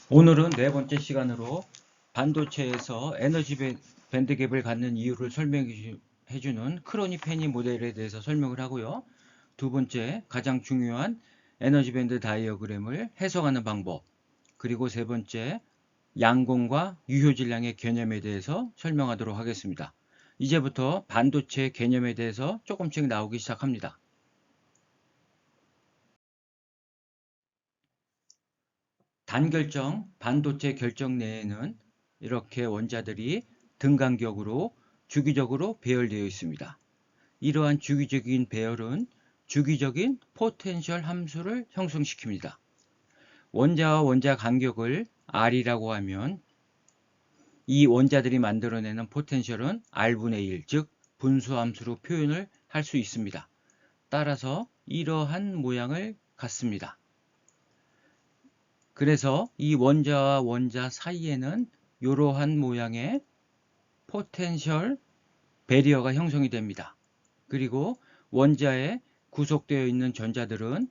오늘은 네 번째 시간으로 반도체에서 에너지 밴드갭을 갖는 이유를 설명해주는 크로니 페니 모델에 대해서 설명을 하고요. 두 번째, 가장 중요한 에너지 밴드 다이어그램을 해석하는 방법, 그리고 세 번째, 양공과 유효 질량의 개념에 대해서 설명하도록 하겠습니다. 이제부터 반도체 개념에 대해서 조금씩 나오기 시작합니다. 단결정 반도체 결정 내에는 이렇게 원자들이 등간격으로 주기적으로 배열되어 있습니다. 이러한 주기적인 배열은 주기적인 포텐셜 함수를 형성시킵니다. 원자와 원자 간격을 R이라고 하면 이 원자들이 만들어내는 포텐셜은 R분의 1, 즉 분수함수로 표현을 할 수 있습니다. 따라서 이러한 모양을 갖습니다. 그래서 이 원자와 원자 사이에는 이러한 모양의 포텐셜 배리어가 형성이 됩니다. 그리고 원자에 구속되어 있는 전자들은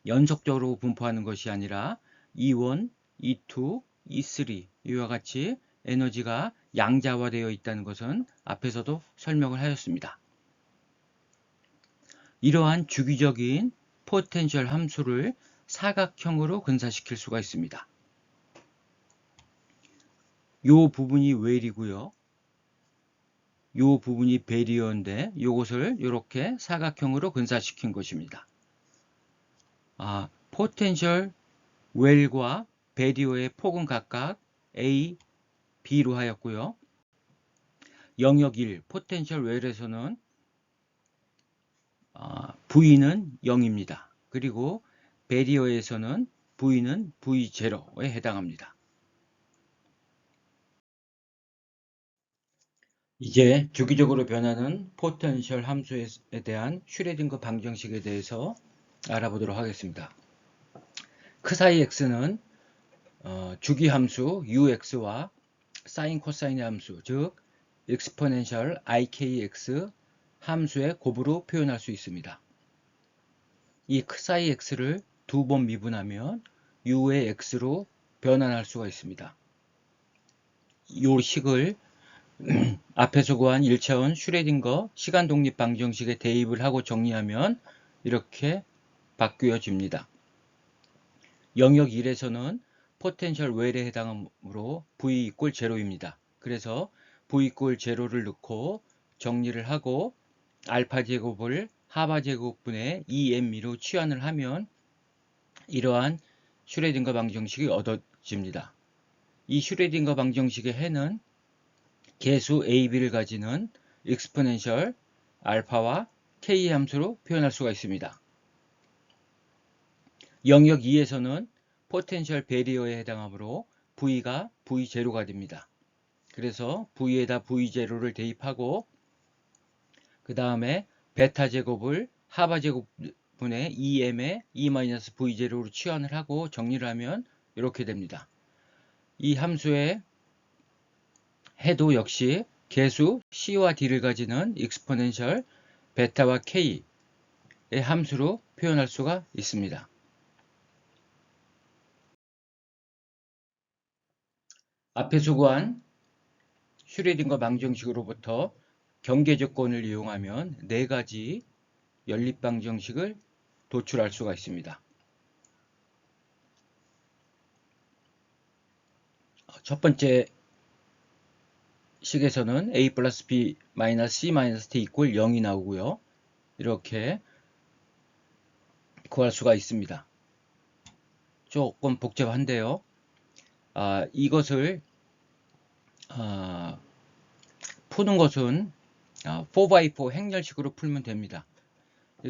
연속적으로 분포하는 것이 아니라 E1, E2, E3 이와 같이 에너지가 양자화되어 있다는 것은 앞에서도 설명을 하였습니다. 이러한 주기적인 포텐셜 함수를 사각형으로 근사시킬 수가 있습니다. 이 부분이 웰이고요. 이 부분이 배리어인데 이것을 이렇게 사각형으로 근사시킨 것입니다. 포텐셜 웰과 배리어의 폭은 각각 A, B로 하였고요. 영역 1, 포텐셜 웰에서는 V는 0입니다. 그리고 배리어에서는 V는 V0에 해당합니다. 이제 주기적으로 변하는 포텐셜 함수에 대한 슈레딩거 방정식에 대해서 알아보도록 하겠습니다. 크사이 x는 주기함수 ux와 사인 코사인의 함수, 즉 exponential ikx 함수의 곱으로 표현할 수 있습니다. 이 크사이 x를 두 번 미분하면 u의 x로 변환할 수가 있습니다. 이 식을 앞에서 구한 1차원 슈레딩거 시간 독립 방정식에 대입을 하고 정리하면 이렇게 바뀌어집니다. 영역 1에서는 포텐셜 웰에 해당하므로 V = 0입니다. 그래서 V = 0를 넣고 정리를 하고 알파 제곱을 하바 제곱분의 2m로 치환을 하면 이러한 슈레딩거 방정식이 얻어집니다. 이 슈레딩거 방정식의 해는 개수 a, b를 가지는 익스포넨셜 알파와 k 함수로 표현할 수가 있습니다. 영역 2에서는 포텐셜 배리어에 해당하므로 V가 V0가 됩니다. 그래서 V에다 V0를 대입하고 그 다음에 베타 제곱을 하바 제곱분의 2m에 E-V0로 치환을 하고 정리를 하면 이렇게 됩니다. 이 함수의 해도 역시 개수 C와 D를 가지는 익스포넨셜 베타와 K의 함수로 표현할 수가 있습니다. 앞에서 구한 슈레딩거 방정식으로부터 경계 조건을 이용하면 네 가지 연립 방정식을 도출할 수가 있습니다. 첫 번째 식에서는 a 플러스 b 마이너스 c 마이너스 t = 0이 나오고요. 이렇게 구할 수가 있습니다. 조금 복잡한데요. 이것을 푸는 것은 4x4 행렬식으로 풀면 됩니다.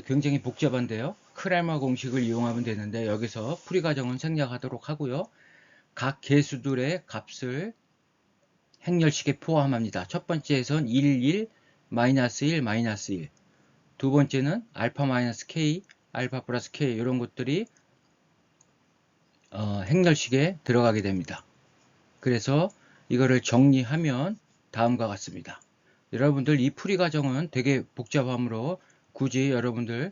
굉장히 복잡한데요. 크레머 공식을 이용하면 되는데 여기서 풀이 과정은 생략하도록 하고요. 각 개수들의 값을 행렬식에 포함합니다. 첫 번째에선 1, 1, 마이너스 1, 마이너스 1. 두 번째는 알파 마이너스 k, 알파 플러스 k 이런 것들이 행렬식에 들어가게 됩니다. 그래서 이거를 정리하면 다음과 같습니다. 여러분들 이 풀이 과정은 되게 복잡하므로 굳이 여러분들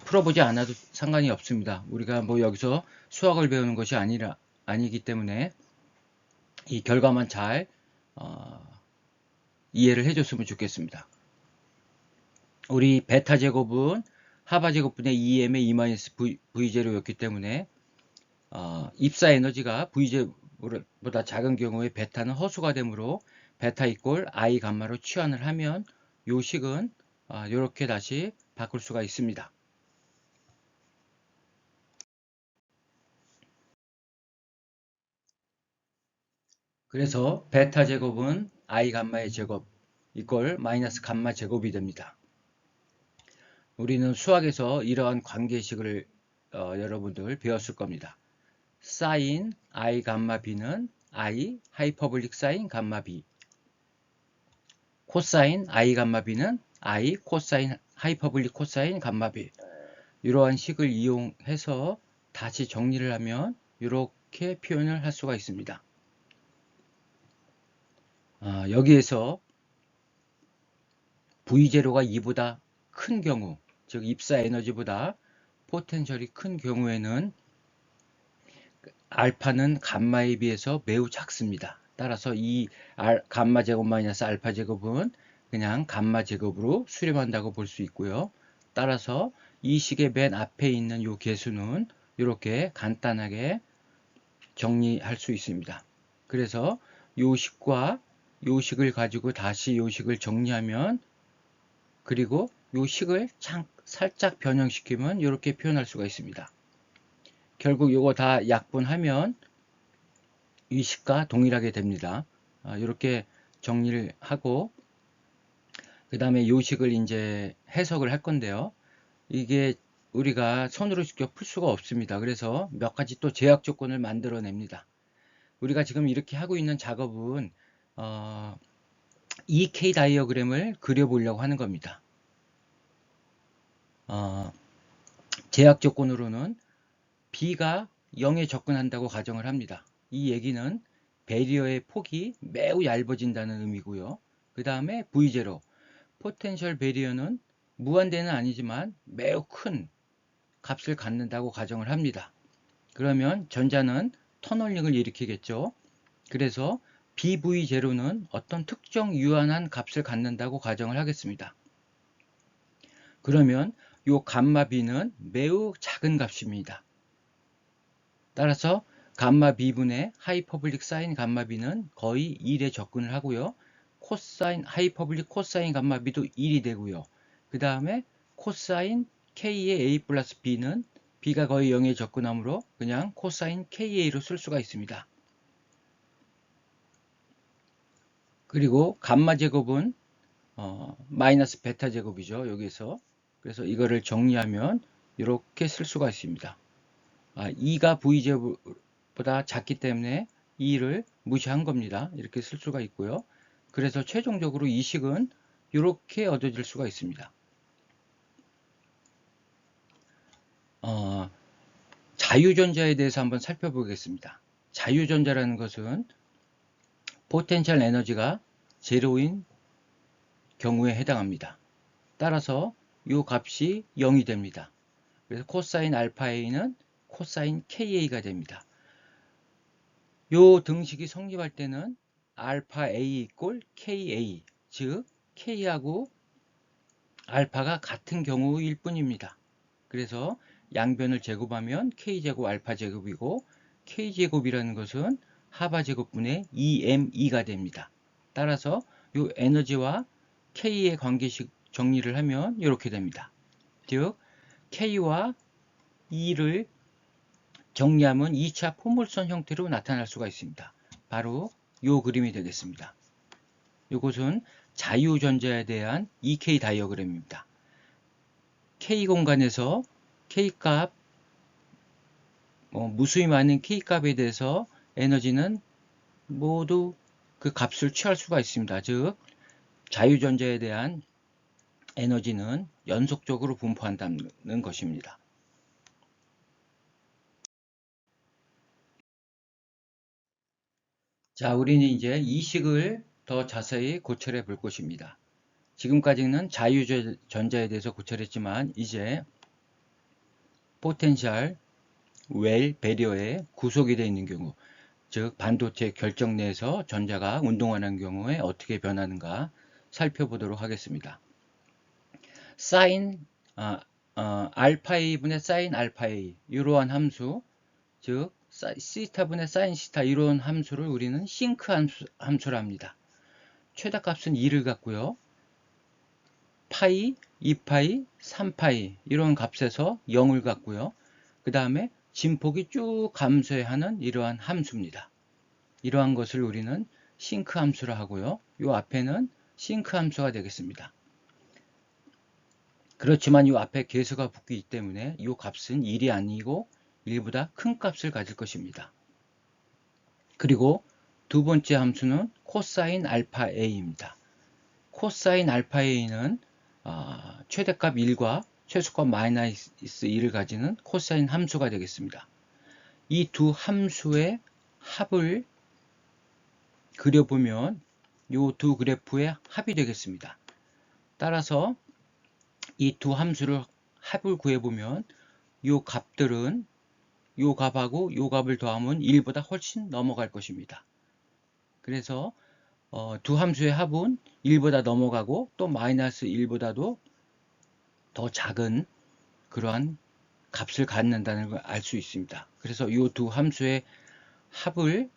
풀어보지 않아도 상관이 없습니다. 우리가 뭐 여기서 수학을 배우는 것이 아니기 때문에 이 결과만 잘 이해를 해줬으면 좋겠습니다. 우리 베타 제곱은 하바 제곱분의 2m의 2-v0였기 때문에 입사 에너지가 v제보다 작은 경우에 베타는 허수가 되므로 베타 이꼴 I 감마로 치환을 하면 요 식은 이렇게 다시 바꿀 수가 있습니다. 그래서 베타 제곱은 I 감마의 제곱 이꼴 마이너스 감마 제곱이 됩니다. 우리는 수학에서 이러한 관계식을 여러분들 배웠을 겁니다. 사인 I 감마 B는 I 하이퍼볼릭 사인 감마 B, 코사인 I 감마 B는 I 코사인 하이퍼볼릭 코사인 감마 B. 이러한 식을 이용해서 다시 정리를 하면 이렇게 표현을 할 수가 있습니다. 여기에서 V0가 2보다 큰 경우, 즉 입사 에너지보다 포텐셜이 큰 경우에는 알파는 감마에 비해서 매우 작습니다. 따라서 이 감마 제곱 마이너스 알파 제곱은 그냥 감마 제곱으로 수렴한다고 볼 수 있고요. 따라서 이 식의 맨 앞에 있는 이 개수는 이렇게 간단하게 정리할 수 있습니다. 그래서 이 식과 이 식을 가지고 다시 이 식을 정리하면, 그리고 이 식을 살짝 변형시키면 이렇게 표현할 수가 있습니다. 결국 이거 다 약분하면 이 식과 동일하게 됩니다. 이렇게 정리를 하고 그 다음에 이 식을 이제 해석을 할 건데요. 이게 우리가 손으로 직접 풀 수가 없습니다. 그래서 몇 가지 또 제약 조건을 만들어냅니다. 우리가 지금 이렇게 하고 있는 작업은 EK 다이어그램을 그려보려고 하는 겁니다. 제약 조건으로는 B가 0에 접근한다고 가정을 합니다. 이 얘기는 배리어의 폭이 매우 얇아진다는 의미고요. 그 다음에 V0, 포텐셜 배리어는 무한대는 아니지만 매우 큰 값을 갖는다고 가정을 합니다. 그러면 전자는 터널링을 일으키겠죠. 그래서 BV0는 어떤 특정 유한한 값을 갖는다고 가정을 하겠습니다. 그러면 이 감마 B는 매우 작은 값입니다. 따라서 감마 B분의 하이퍼블릭 사인 감마 B는 거의 1에 접근을 하고요. 코사인 하이퍼블릭 코사인 감마 B도 1이 되고요. 그 다음에 코사인 K의 A 플러스 B는 B가 거의 0에 접근하므로 그냥 코사인 KA로 쓸 수가 있습니다. 그리고 감마 제곱은 마이너스 베타 제곱이죠. 여기서. 그래서 이거를 정리하면 이렇게 쓸 수가 있습니다. 2가 V제곱보다 작기 때문에 2를 무시한 겁니다. 이렇게 쓸 수가 있고요. 그래서 최종적으로 이 식은 이렇게 얻어질 수가 있습니다. 자유전자에 대해서 한번 살펴보겠습니다. 자유전자라는 것은 포텐셜 에너지가 제로인 경우에 해당합니다. 따라서 이 값이 0이 됩니다. 그래서 코사인 알파 A는 코사인 KA가 됩니다. 이 등식이 성립할 때는 알파 A 이꼴 KA, 즉 K하고 알파가 같은 경우일 뿐입니다. 그래서 양변을 제곱하면 K제곱 알파 제곱이고 K제곱이라는 것은 하바 제곱분의 2mE가 됩니다. 따라서 이 에너지와 K의 관계식 정리를 하면 이렇게 됩니다. 즉 K와 E를 정리하면 2차 포물선 형태로 나타날 수가 있습니다. 바로 이 그림이 되겠습니다. 이것은 자유전자에 대한 EK 다이어그램입니다. K 공간에서 K값, 무수히 많은 K값에 대해서 에너지는 모두 그 값을 취할 수가 있습니다. 즉 자유전자에 대한 에너지는 연속적으로 분포한다는 것입니다. 자, 우리는 이제 이 식을 더 자세히 고찰해 볼 것입니다. 지금까지는 자유전자에 대해서 고찰했지만 이제 포텐셜 웰 배리어에 구속이 되어 있는 경우, 즉 반도체 결정 내에서 전자가 운동하는 경우에 어떻게 변하는가 살펴보도록 하겠습니다. 사인 알파 A분의 사인 알파 A 이러한 함수, 즉 시타분의 사인 시타 이런 함수를 우리는 싱크 함수라 합니다. 최다값은 2를 갖고요. 파이, 2파이, 3파이 이런 값에서 0을 갖고요. 그 다음에 진폭이 쭉 감소하는 이러한 함수입니다. 이러한 것을 우리는 싱크 함수라 하고요. 이 앞에는 싱크 함수가 되겠습니다. 그렇지만 이 앞에 계수가 붙기 때문에 이 값은 1이 아니고 1보다 큰 값을 가질 것입니다. 그리고 두 번째 함수는 코사인 알파 A입니다. 코사인 알파 A는 최대값 1과 최소값 마이너스 1을 가지는 코사인 함수가 되겠습니다. 이 두 함수의 합을 그려보면 이 두 그래프의 합이 되겠습니다. 따라서 이 두 함수를 합을 구해보면 이 값들은 이 값하고 이 값을 더하면 1보다 훨씬 넘어갈 것입니다. 그래서 두 함수의 합은 1보다 넘어가고 또 마이너스 1보다도 더 작은 그러한 값을 갖는다는 걸 알 수 있습니다. 그래서 이 두 함수의 합을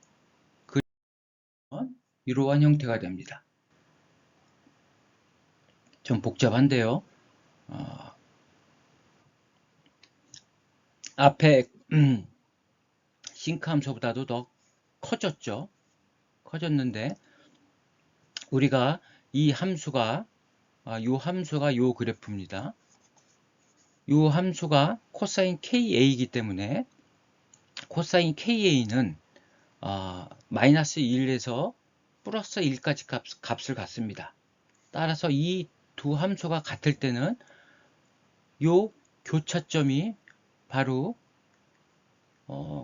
그리면 이러한 형태가 됩니다. 좀 복잡한데요. 앞에 싱크 함수보다도 더 커졌죠. 커졌는데 우리가 이 함수가 요 그래프입니다. 요 함수가 코사인 KA이기 때문에 코사인 KA는 마이너스 1에서 플러스 1까지 값을 갖습니다. 따라서 이 두 함수가 같을 때는 요 교차점이 바로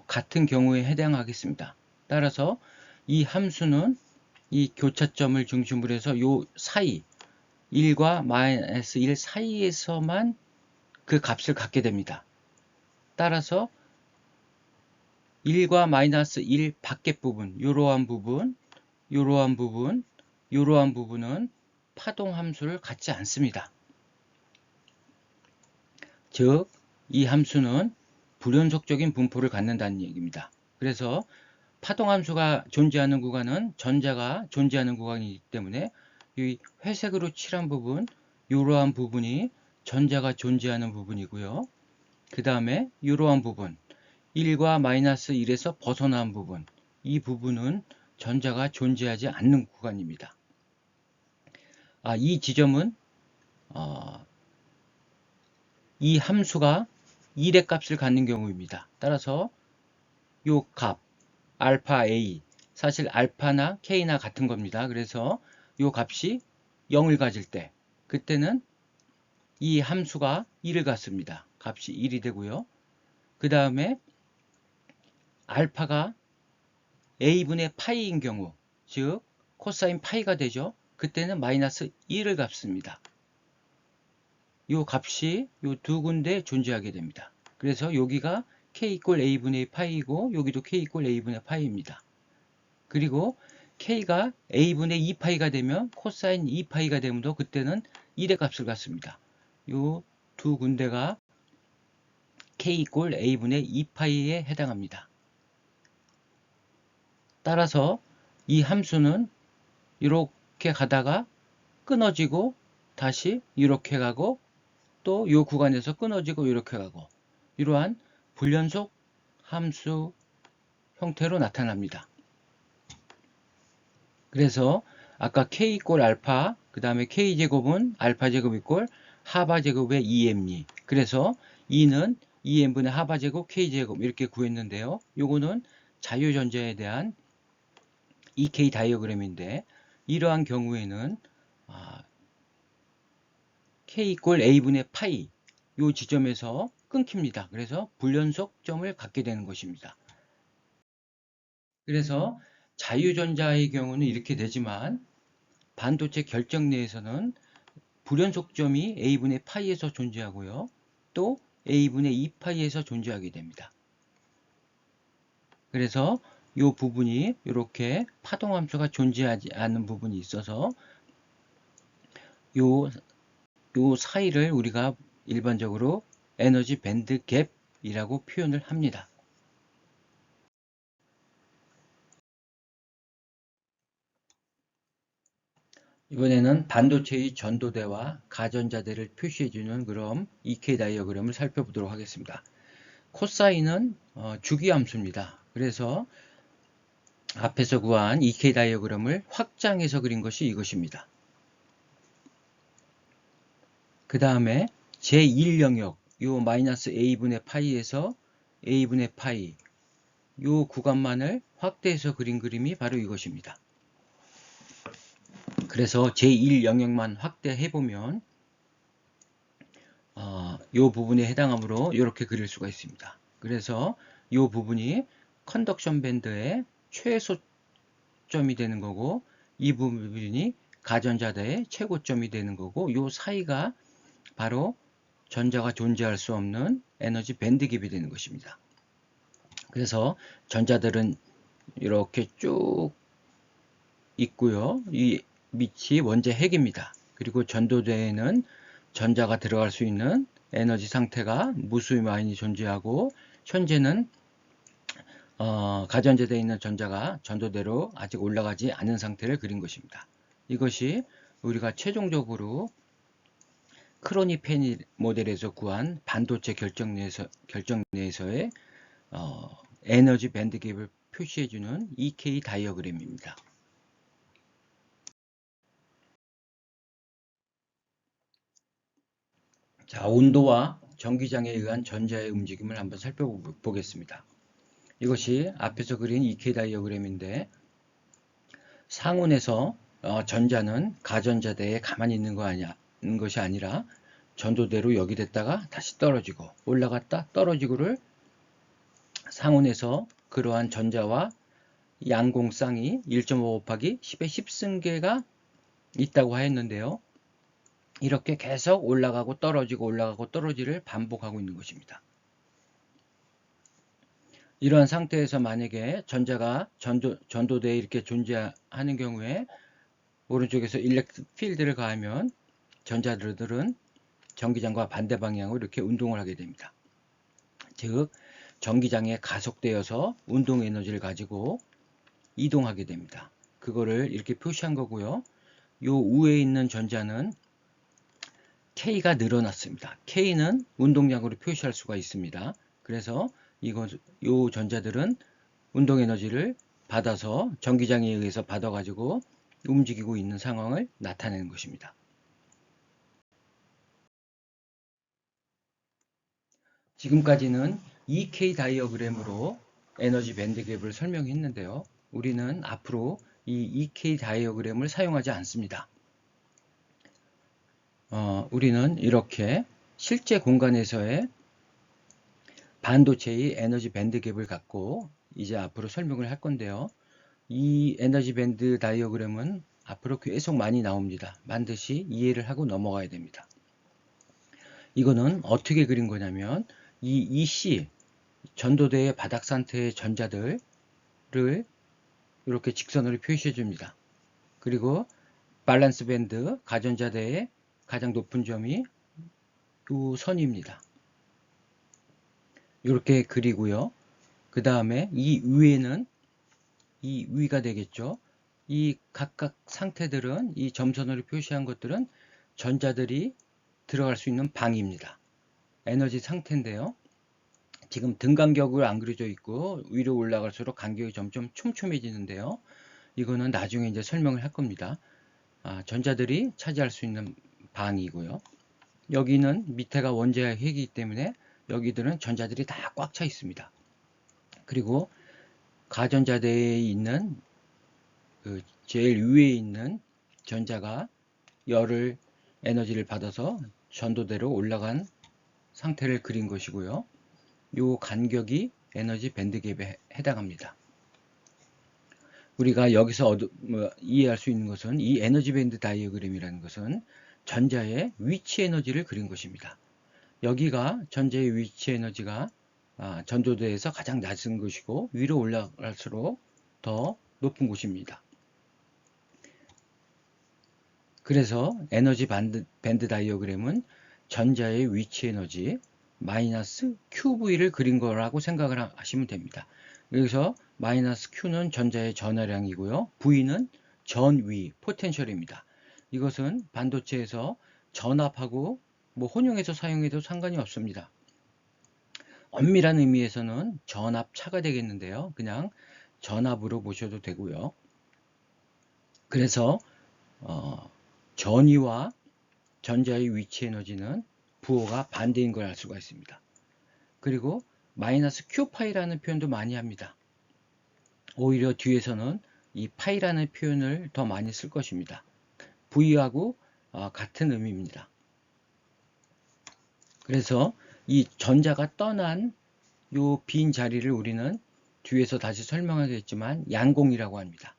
같은 경우에 해당하겠습니다. 따라서 이 함수는 이 교차점을 중심으로 해서 요 사이 1과 마이너스 1 사이에서만 그 값을 갖게 됩니다. 따라서 1과 마이너스 1 밖의 부분, 이러한 부분, 이러한 부분, 이러한 부분은 파동 함수를 갖지 않습니다. 즉, 이 함수는 불연속적인 분포를 갖는다는 얘기입니다. 그래서 파동 함수가 존재하는 구간은 전자가 존재하는 구간이기 때문에 이 회색으로 칠한 부분, 이러한 부분이 전자가 존재하는 부분이고요. 그 다음에 이러한 부분, 1과 마이너스 1에서 벗어난 부분, 이 부분은 전자가 존재하지 않는 구간입니다. 이 지점은 이 함수가 1의 값을 갖는 경우입니다. 따라서 이 값, 알파 A, 사실 알파나 K나 같은 겁니다. 그래서 이 값이 0을 가질 때, 그때는 이 함수가 1을 갖습니다. 값이 1이 되고요. 그 다음에 알파가 A분의 파이인 경우, 즉 코사인 파이가 되죠. 그때는 마이너스 1을 갚습니다. 이 값이 이 두 군데 존재하게 됩니다. 그래서 여기가 K 이퀄 A분의 파이고 여기도 K 이퀄 A분의 파이입니다. 그리고 K가 A분의 2파이가 되면 코사인 2파이가 되면도 그때는 1의 값을 갖습니다. 이 두 군데가 K 이퀄 A분의 2파이에 해당합니다. 따라서 이 함수는 이렇게 가다가 끊어지고 다시 이렇게 가고 또 이 구간에서 끊어지고 이렇게 가고 이러한 불연속 함수 형태로 나타납니다. 그래서 아까 K 이꼴 알파 그 다음에 K제곱은 알파제곱 이꼴 하바제곱의 2m이 그래서 2는 2m분의 하바제곱 K제곱 이렇게 구했는데요. 요거는 자유전자에 대한 EK 다이어그램인데 이러한 경우에는 K 이꼴 A분의 파이 요 지점에서 끊깁니다. 그래서 불연속점을 갖게 되는 것입니다. 그래서 자유전자의 경우는 이렇게 되지만 반도체 결정 내에서는 불연속점이 A분의 파이에서 존재하고요. 또 A분의 2파이에서 존재하게 됩니다. 그래서 이 부분이 이렇게 파동함수가 존재하지 않는 부분이 있어서 요 사이를 우리가 일반적으로 에너지 밴드 갭이라고 표현을 합니다. 이번에는 반도체의 전도대와 가전자대를 표시해주는 그럼 EK 다이어그램을 살펴보도록 하겠습니다. 코사인은 주기함수입니다. 그래서 앞에서 구한 EK 다이어그램을 확장해서 그린 것이 이것입니다. 그 다음에 제1 영역, 요 마이너스 A분의 파이에서 A분의 파이, 요 구간만을 확대해서 그린 그림이 바로 이것입니다. 그래서 제1 영역만 확대해보면 요 부분에 해당하므로 이렇게 그릴 수가 있습니다. 그래서 요 부분이 컨덕션 밴드의 최소점이 되는 거고 이 부분이 가전자대의 최고점이 되는 거고 요 사이가 바로 전자가 존재할 수 없는 에너지 밴드 갭이 되는 것입니다. 그래서 전자들은 이렇게 쭉 있고요. 이 밑이 원재 핵입니다. 그리고 전도대에는 전자가 들어갈 수 있는 에너지 상태가 무수히 많이 존재하고 현재는 가전제대에 있는 전자가 전도대로 아직 올라가지 않은 상태를 그린 것입니다. 이것이 우리가 최종적으로 크로니 페니 모델에서 구한 반도체 결정내에서의 에너지 밴드 갭을 표시해주는 EK 다이어그램입니다. 자, 온도와 전기장에 의한 전자의 움직임을 한번 살펴보겠습니다. 이것이 앞에서 그린 EK 다이어그램인데 상온에서 전자는 가전자대에 가만히 있는 것이 아니라 전도대로 역이됐다가 다시 떨어지고 올라갔다 떨어지고를 상온에서 그러한 전자와 양공쌍이 1.5 곱하기 10의 10승계가 있다고 하였는데요. 이렇게 계속 올라가고 떨어지를 반복하고 있는 것입니다. 이러한 상태에서 만약에 전자가 전도대에 이렇게 존재하는 경우에 오른쪽에서 일렉트릭 필드를 가하면 전자들은 전기장과 반대 방향으로 이렇게 운동을 하게 됩니다. 즉 전기장에 가속되어서 운동 에너지를 가지고 이동하게 됩니다. 그거를 이렇게 표시한 거고요. 요 우에 있는 전자는 K가 늘어났습니다. K는 운동량으로 표시할 수가 있습니다. 그래서 요 전자들은 운동 에너지를 받아서 전기장에 의해서 받아가지고 움직이고 있는 상황을 나타내는 것입니다. 지금까지는 EK 다이어그램으로 에너지 밴드 갭을 설명했는데요. 우리는 앞으로 이 EK 다이어그램을 사용하지 않습니다. 우리는 이렇게 실제 공간에서의 반도체의 에너지 밴드 갭을 갖고 이제 앞으로 설명을 할 건데요. 이 에너지 밴드 다이어그램은 앞으로 계속 많이 나옵니다. 반드시 이해를 하고 넘어가야 됩니다. 이거는 어떻게 그린 거냐면 이 EC 전도대의 바닥 상태의 전자들을 이렇게 직선으로 표시해 줍니다. 그리고 밸런스 밴드 가전자대의 가장 높은 점이 이 선입니다. 이렇게 그리고요. 그 다음에 이 위에는 이 위가 되겠죠. 이 각각 상태들은 이 점선으로 표시한 것들은 전자들이 들어갈 수 있는 방입니다. 에너지 상태인데요. 지금 등 간격으로 안 그려져 있고 위로 올라갈수록 간격이 점점 촘촘해지는데요. 이거는 나중에 이제 설명을 할 겁니다. 전자들이 차지할 수 있는 방이고요. 여기는 밑에가 원재 핵이기 때문에 여기들은 전자들이 다 꽉 차 있습니다. 그리고 가전자대에 있는 그 제일 위에 있는 전자가 에너지를 받아서 전도대로 올라간 상태를 그린 것이고요. 이 간격이 에너지 밴드 갭에 해당합니다. 우리가 여기서 이해할 수 있는 것은 이 에너지 밴드 다이어그램이라는 것은 전자의 위치 에너지를 그린 것입니다. 여기가 전자의 위치 에너지가 전도대에서 가장 낮은 곳이고 위로 올라갈수록 더 높은 곳입니다. 그래서 에너지 밴드 다이어그램은 전자의 위치 에너지 마이너스 QV를 그린 거라고 생각을 하시면 됩니다. 여기서 마이너스 Q는 전자의 전하량이고요. V는 전위, 포텐셜입니다. 이것은 반도체에서 전압하고 혼용해서 사용해도 상관이 없습니다. 엄밀한 의미에서는 전압차가 되겠는데요. 그냥 전압으로 보셔도 되고요. 그래서 전위와 전자의 위치 에너지는 부호가 반대인 걸 알 수가 있습니다. 그리고 마이너스 Q파이라는 표현도 많이 합니다. 오히려 뒤에서는 이 파이라는 표현을 더 많이 쓸 것입니다. V하고 같은 의미입니다. 그래서 이 전자가 떠난 요 빈 자리를 우리는 뒤에서 다시 설명하겠지만 양공이라고 합니다.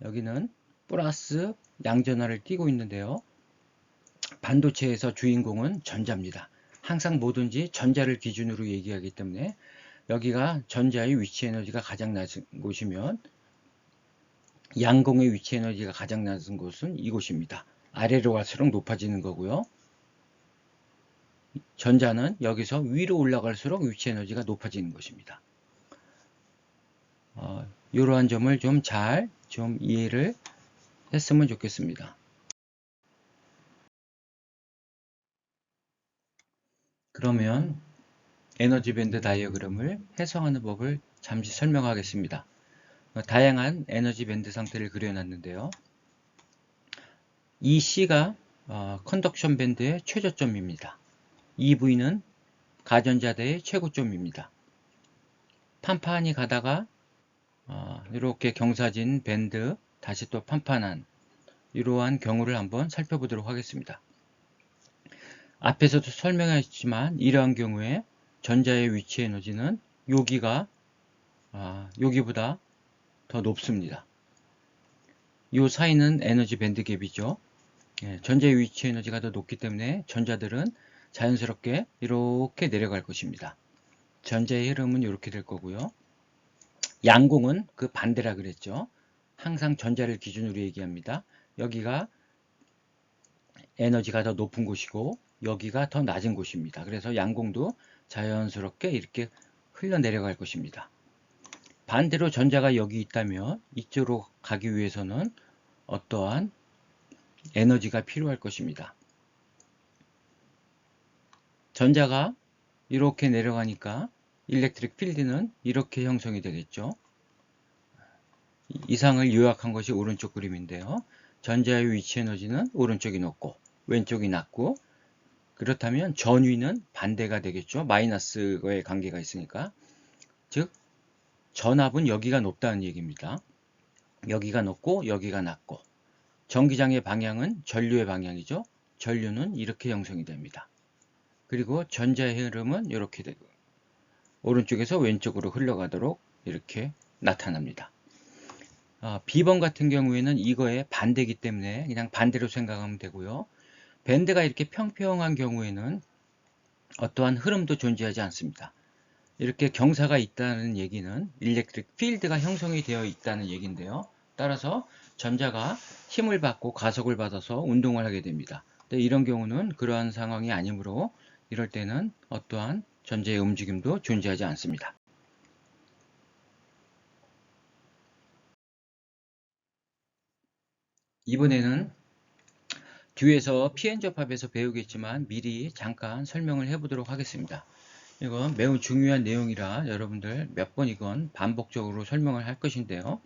여기는 플러스 양전하를 띄고 있는데요. 반도체에서 주인공은 전자입니다. 항상 뭐든지 전자를 기준으로 얘기하기 때문에 여기가 전자의 위치 에너지가 가장 낮은 곳이면 양공의 위치 에너지가 가장 낮은 곳은 이곳입니다. 아래로 갈수록 높아지는 거고요. 전자는 여기서 위로 올라갈수록 위치 에너지가 높아지는 것입니다. 이러한 점을 좀 잘 이해를 했으면 좋겠습니다. 그러면 에너지 밴드 다이어그램을 해석하는 법을 잠시 설명하겠습니다. 다양한 에너지 밴드 상태를 그려놨는데요. 이 C가 컨덕션 밴드의 최저점입니다. EV는 가전자대의 최고점입니다. 판판이 가다가 이렇게 경사진 밴드, 다시 또 판판한 이러한 경우를 한번 살펴보도록 하겠습니다. 앞에서도 설명했지만 이러한 경우에 전자의 위치 에너지는 여기가 여기보다 더 높습니다. 이 사이는 에너지 밴드 갭이죠. 전자의 위치 에너지가 더 높기 때문에 전자들은 자연스럽게 이렇게 내려갈 것입니다. 전자의 흐름은 이렇게 될 거고요. 양공은 그 반대라 그랬죠. 항상 전자를 기준으로 얘기합니다. 여기가 에너지가 더 높은 곳이고 여기가 더 낮은 곳입니다. 그래서 양공도 자연스럽게 이렇게 흘러내려갈 것입니다. 반대로 전자가 여기 있다면 이쪽으로 가기 위해서는 어떠한 에너지가 필요할 것입니다. 전자가 이렇게 내려가니까 일렉트릭 필드는 이렇게 형성이 되겠죠. 이상을 요약한 것이 오른쪽 그림인데요. 전자의 위치 에너지는 오른쪽이 높고 왼쪽이 낮고, 그렇다면 전위는 반대가 되겠죠. 마이너스의 관계가 있으니까. 즉 전압은 여기가 높다는 얘기입니다. 여기가 높고 여기가 낮고, 전기장의 방향은 전류의 방향이죠. 전류는 이렇게 형성이 됩니다. 그리고 전자의 흐름은 이렇게 되고 오른쪽에서 왼쪽으로 흘러가도록 이렇게 나타납니다. B번 같은 경우에는 이거의 반대이기 때문에 그냥 반대로 생각하면 되고요. 밴드가 이렇게 평평한 경우에는 어떠한 흐름도 존재하지 않습니다. 이렇게 경사가 있다는 얘기는 일렉트릭 필드가 형성이 되어 있다는 얘기인데요. 따라서 전자가 힘을 받고 가속을 받아서 운동을 하게 됩니다. 근데 이런 경우는 그러한 상황이 아니므로 이럴 때는 어떠한 전자의 움직임도 존재하지 않습니다. 이번에는 뒤에서 p-n 접합에서 배우겠지만 미리 잠깐 설명을 해보도록 하겠습니다. 이건 매우 중요한 내용이라 여러분들 몇 번 이건 반복적으로 설명을 할 것인데요.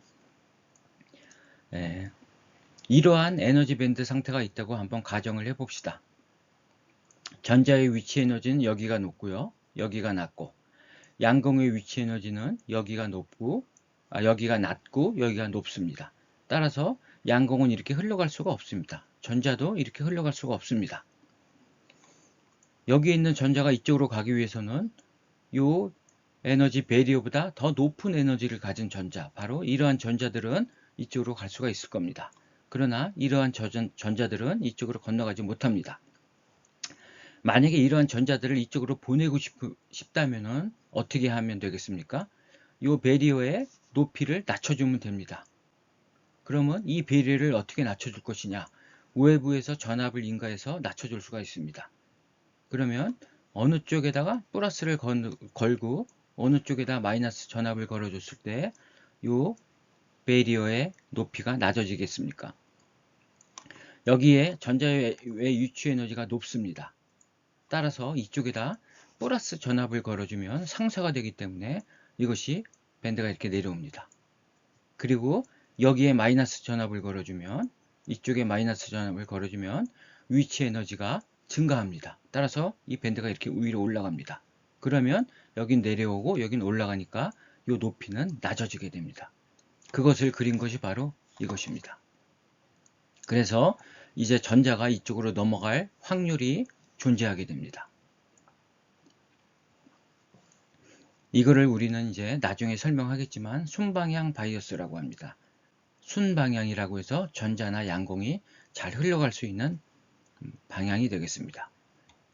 이러한 에너지 밴드 상태가 있다고 한번 가정을 해봅시다. 전자의 위치 에너지는 여기가 높고요. 여기가 낮고, 양공의 위치 에너지는 여기가 높고, 여기가 낮고 여기가 높습니다. 따라서 양공은 이렇게 흘러갈 수가 없습니다. 전자도 이렇게 흘러갈 수가 없습니다. 여기에 있는 전자가 이쪽으로 가기 위해서는 이 에너지 배리어보다 더 높은 에너지를 가진 전자, 바로 이러한 전자들은 이쪽으로 갈 수가 있을 겁니다. 그러나 이러한 전자들은 이쪽으로 건너가지 못합니다. 만약에 이러한 전자들을 이쪽으로 보내고 싶다면은 어떻게 하면 되겠습니까? 이 배리어의 높이를 낮춰주면 됩니다. 그러면 이 배리어를 어떻게 낮춰줄 것이냐? 외부에서 전압을 인가해서 낮춰줄 수가 있습니다. 그러면 어느 쪽에다가 플러스를 걸고 어느 쪽에다 마이너스 전압을 걸어줬을 때 이 배리어의 높이가 낮아지겠습니까? 여기에 전자의 유추 에너지가 높습니다. 따라서 이쪽에다 플러스 전압을 걸어주면 상쇄가 되기 때문에 이것이 밴드가 이렇게 내려옵니다. 그리고 여기에 마이너스 전압을 걸어주면 이쪽에 마이너스 전압을 걸어주면 위치 에너지가 증가합니다. 따라서 이 밴드가 이렇게 위로 올라갑니다. 그러면 여긴 내려오고 여긴 올라가니까 이 높이는 낮아지게 됩니다. 그것을 그린 것이 바로 이것입니다. 그래서 이제 전자가 이쪽으로 넘어갈 확률이 존재하게 됩니다. 이거를 우리는 이제 나중에 설명하겠지만 순방향 바이어스라고 합니다. 순방향이라고 해서 전자나 양공이 잘 흘러갈 수 있는 방향이 되겠습니다.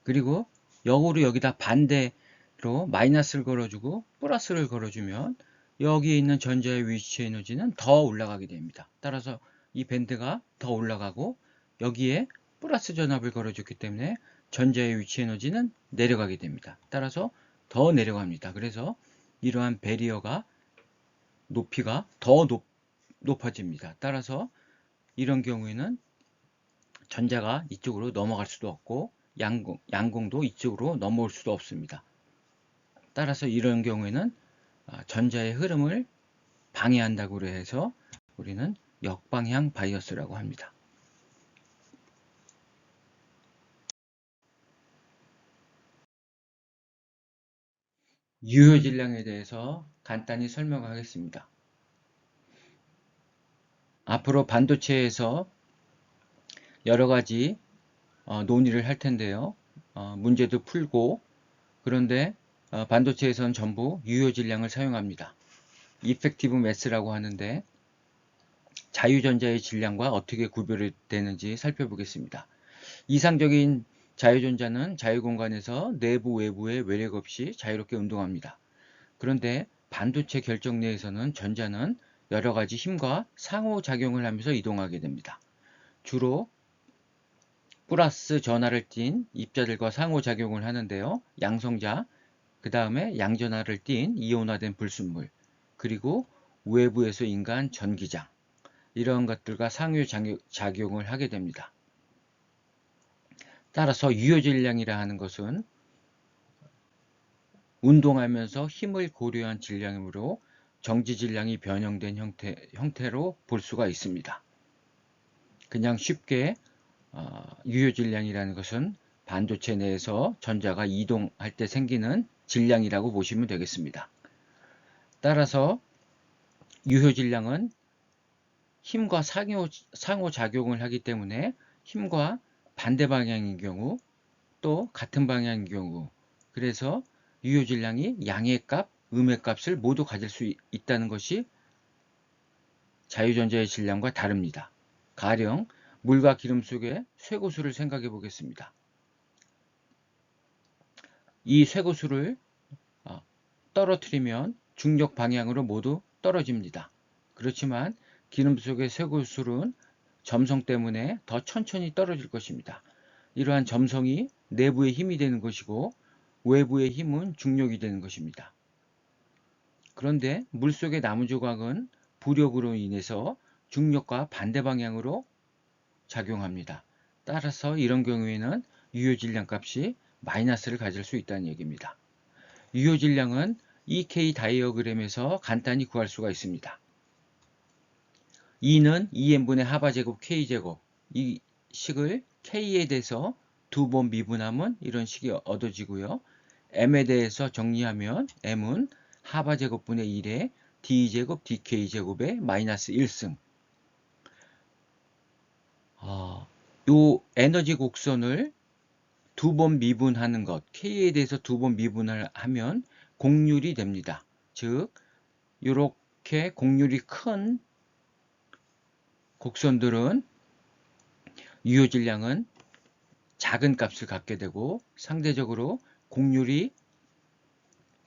그리고 역으로 여기다 반대로 마이너스를 걸어주고 플러스를 걸어주면 여기에 있는 전자의 위치 에너지는 더 올라가게 됩니다. 따라서 이 밴드가 더 올라가고 여기에 플러스 전압을 걸어줬기 때문에 전자의 위치 에너지는 내려가게 됩니다. 따라서 더 내려갑니다. 그래서 이러한 배리어가 높이가 더 높아집니다. 따라서 이런 경우에는 전자가 이쪽으로 넘어갈 수도 없고 양공도 이쪽으로 넘어올 수도 없습니다. 따라서 이런 경우에는 전자의 흐름을 방해한다고 해서 우리는 역방향 바이어스라고 합니다. 유효 질량에 대해서 간단히 설명하겠습니다. 앞으로 반도체에서 여러 가지 논의를 할 텐데요. 문제도 풀고 그런데 반도체에서는 전부 유효 질량을 사용합니다. 이펙티브 매스라고 하는데 자유전자의 질량과 어떻게 구별이 되는지 살펴보겠습니다. 이상적인 자유전자는 자유공간에서 내부 외부의 외력 없이 자유롭게 운동합니다. 그런데 반도체 결정 내에서는 전자는 여러 가지 힘과 상호작용을 하면서 이동하게 됩니다. 주로 플러스 전하를 띤 입자들과 상호작용을 하는데요. 양성자, 그 다음에 양전하를 띤 이온화된 불순물, 그리고 외부에서 인가한 전기장, 이런 것들과 상호작용을 하게 됩니다. 따라서 유효질량이라 하는 것은 운동하면서 힘을 고려한 질량이므로 정지질량이 변형된 형태로 볼 수가 있습니다. 그냥 쉽게 유효질량이라는 것은 반도체 내에서 전자가 이동할 때 생기는 질량이라고 보시면 되겠습니다. 따라서 유효질량은 힘과 상호작용을 하기 때문에 힘과 반대 방향인 경우 또 같은 방향인 경우 그래서 유효질량이 양의 값, 음의 값을 모두 가질 수 있다는 것이 자유전자의 질량과 다릅니다. 가령 물과 기름 속의 쇠고수를 생각해 보겠습니다. 이 쇠고수를 떨어뜨리면 중력 방향으로 모두 떨어집니다. 그렇지만 기름 속의 쇠고수는 점성 때문에 더 천천히 떨어질 것입니다. 이러한 점성이 내부의 힘이 되는 것이고 외부의 힘은 중력이 되는 것입니다. 그런데 물속의 나무조각은 부력으로 인해서 중력과 반대 방향으로 작용합니다. 따라서 이런 경우에는 유효질량 값이 마이너스를 가질 수 있다는 얘기입니다. 유효질량은 EK 다이어그램에서 간단히 구할 수가 있습니다. E는 2n분의 하바제곱 K제곱, 이 식을 K에 대해서 두 번 미분하면 이런 식이 얻어지고요. M에 대해서 정리하면 M은 하바제곱분의 1에 D제곱 DK제곱의 마이너스 1승. 요 에너지 곡선을 두 번 미분하는 것, K에 대해서 두 번 미분을 하면 곡률이 됩니다. 즉, 이렇게 곡률이 큰 곡선들은 유효질량은 작은 값을 갖게 되고, 상대적으로 곡률이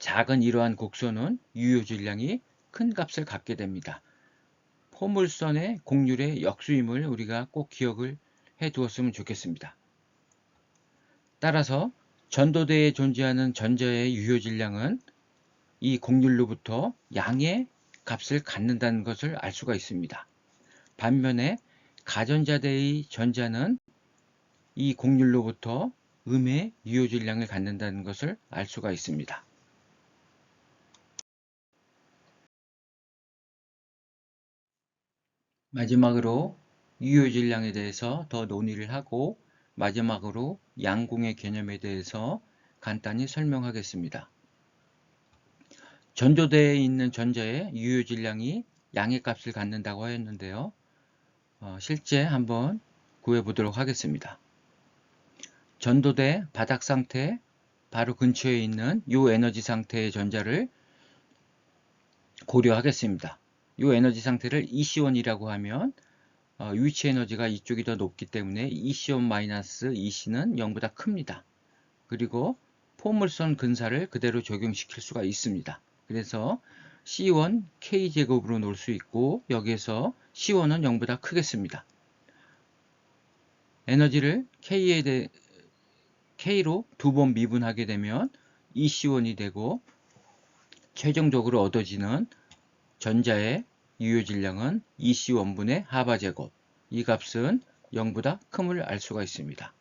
작은 이러한 곡선은 유효 질량이 큰 값을 갖게 됩니다. 포물선의 곡률의 역수임을 우리가 꼭 기억을 해 두었으면 좋겠습니다. 따라서 전도대에 존재하는 전자의 유효 질량은 이 곡률로부터 양의 값을 갖는다는 것을 알 수가 있습니다. 반면에 가전자대의 전자는 이 곡률로부터 음의 유효 질량을 갖는다는 것을 알 수가 있습니다. 마지막으로 유효 질량에 대해서 더 논의를 하고, 마지막으로 양공의 개념에 대해서 간단히 설명하겠습니다. 전도대에 있는 전자의 유효 질량이 양의 값을 갖는다고 하였는데요. 실제 한번 구해 보도록 하겠습니다. 전도대 바닥 상태 바로 근처에 있는 이 에너지 상태의 전자를 고려하겠습니다. 이 에너지 상태를 EC1이라고 하면 위치 에너지가 이쪽이 더 높기 때문에 EC1-EC는 0보다 큽니다. 그리고 포물선 근사를 그대로 적용시킬 수가 있습니다. 그래서 C1 K제곱으로 놓을 수 있고, 여기에서 C1은 0보다 크겠습니다. 에너지를 K로 두 번 미분하게 되면 EC1이 되고, 최종적으로 얻어지는 전자의 유효 질량은 EC1분의 하바제곱, 이 값은 0보다 큼을 알 수가 있습니다.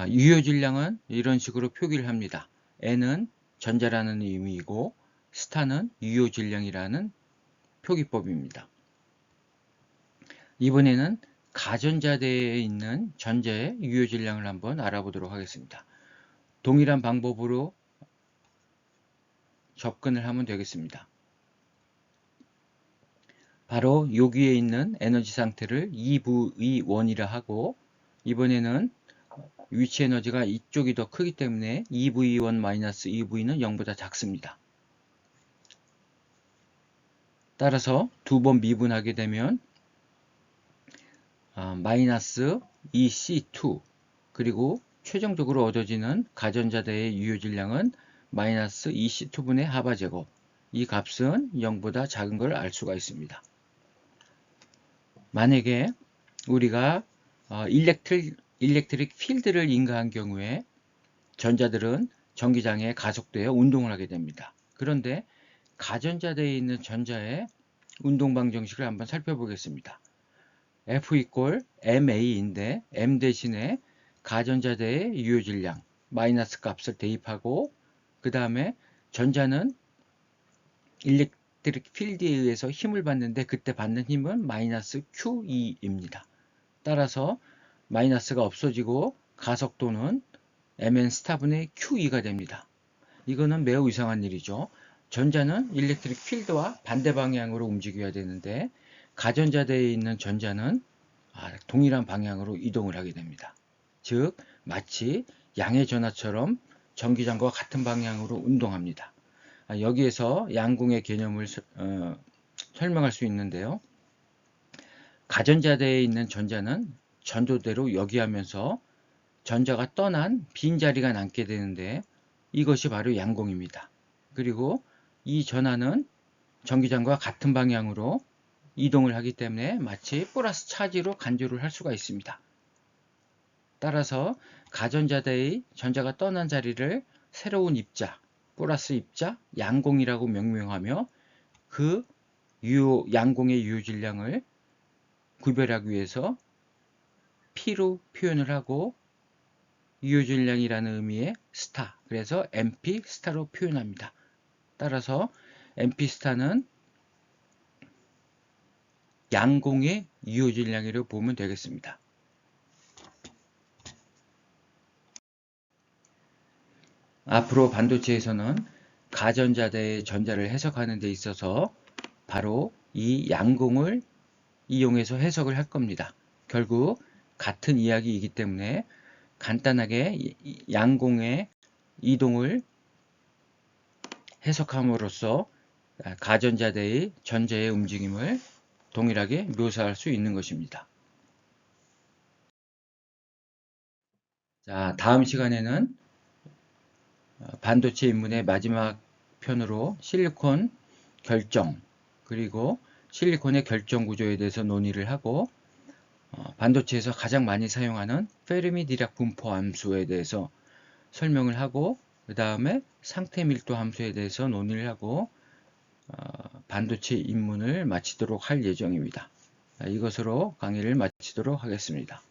유효 질량은 이런 식으로 표기를 합니다. N은 전자라는 의미이고 스타는 유효 질량이라는 표기법입니다. 이번에는 가전자대에 있는 전자의 유효 질량을 한번 알아보도록 하겠습니다. 동일한 방법으로 접근을 하면 되겠습니다. 바로 여기에 있는 에너지 상태를 2V1이라 하고, 이번에는 위치 에너지가 이쪽이 더 크기 때문에 2V1-2V는 0보다 작습니다. 따라서 두 번 미분하게 되면 마이너스 2C2, 그리고 최종적으로 얻어지는 가전자대의 유효 질량은 마이너스 2C2분의 하바제곱, 이 값은 0보다 작은 걸 알 수가 있습니다. 만약에 우리가 일렉트릭 필드를 인가한 경우에 전자들은 전기장에 가속되어 운동을 하게 됩니다. 그런데 가전자대에 있는 전자의 운동 방정식을 한번 살펴보겠습니다. F 이퀄 MA인데 M 대신에 가전자대의 유효 질량 마이너스 값을 대입하고, 그 다음에 전자는 일렉트릭 필드에 의해서 힘을 받는데 그때 받는 힘은 마이너스 QE입니다. 따라서 마이너스가 없어지고 가속도는 mn 스타분의 QE가 됩니다. 이거는 매우 이상한 일이죠. 전자는 일렉트릭 필드와 반대 방향으로 움직여야 되는데 가전자대에 있는 전자는 동일한 방향으로 이동을 하게 됩니다. 즉 마치 양의 전하처럼 전기장과 같은 방향으로 운동합니다. 여기에서 양궁의 개념을 설명할 수 있는데요. 가전자대에 있는 전자는 전도대로 여기하면서 전자가 떠난 빈자리가 남게 되는데 이것이 바로 양공입니다. 그리고 이 전하는 전기장과 같은 방향으로 이동을 하기 때문에 마치 플러스 차지로 간주를 할 수가 있습니다. 따라서 가전자대의 전자가 떠난 자리를 새로운 입자, 플러스 입자, 양공이라고 명명하며 그 양공의 유효 질량을 구별하기 위해서 P로 표현을 하고, 유효 질량이라는 의미의 스타, 그래서 MP 스타로 표현합니다. 따라서 MP 스타는 양공의 유효 질량이라고 보면 되겠습니다. 앞으로 반도체에서는 가전자대의 전자를 해석하는 데 있어서 바로 이 양공을 이용해서 해석을 할 겁니다. 결국 같은 이야기이기 때문에 간단하게 양공의 이동을 해석함으로써 가전자대의 전자의 움직임을 동일하게 묘사할 수 있는 것입니다. 자, 다음 시간에는 반도체 입문의 마지막 편으로 실리콘 결정, 그리고 실리콘의 결정 구조에 대해서 논의를 하고, 반도체에서 가장 많이 사용하는 페르미 디락 분포 함수에 대해서 설명을 하고, 그 다음에 상태 밀도 함수에 대해서 논의를 하고, 반도체 입문을 마치도록 할 예정입니다. 이것으로 강의를 마치도록 하겠습니다.